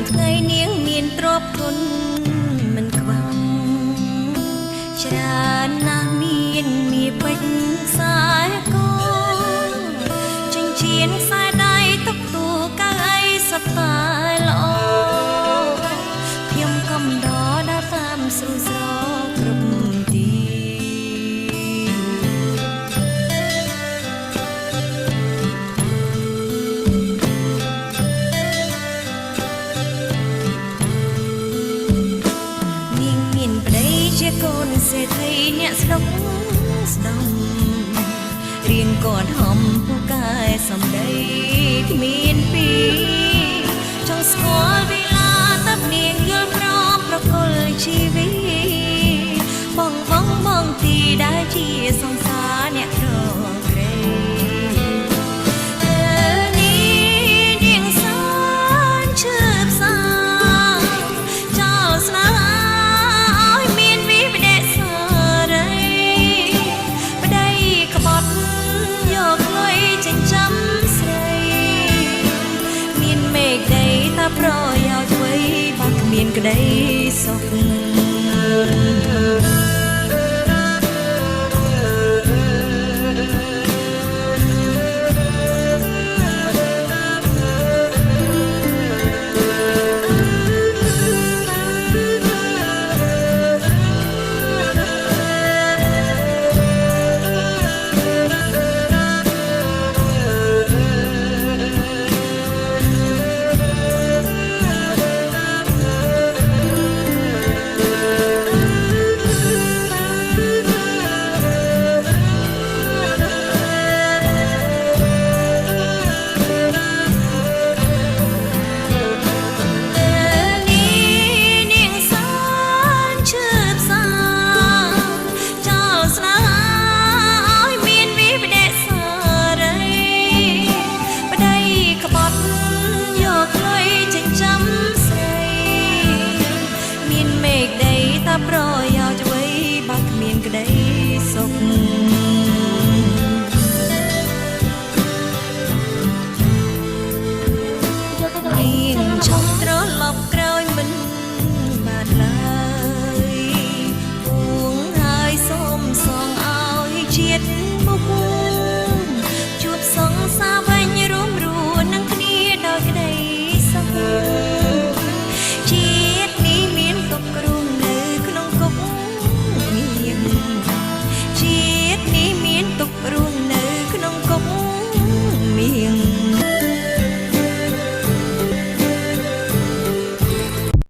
ថ្ងៃនាងមានទ្រព្យធនមិនខ្វះច្រើនណាស់មានពេជ្រខ្សែកចិញ្ចៀនខ្សែដៃទុកទូកៅអីសត្វតែល្អខ្ញុំកំដរដើរតាមស្រួលស្រកគ្រប់ទីជាកូនសេដ្ឋីអ្នកស្ដុកស្ដំរៀងកត់ហំពូកែសំដីគ្មានពីចង់ស្គាល់វេលាតាប់នាងយល់ព្រមប្រគល់ជីវិតបងទីដែលជាសង្សារអ្នកក្រក្រេនាងសានឈឺផ្សាចោលស្នាប្រយោជន៍អ្វីបើគ្មានក្តីសុខ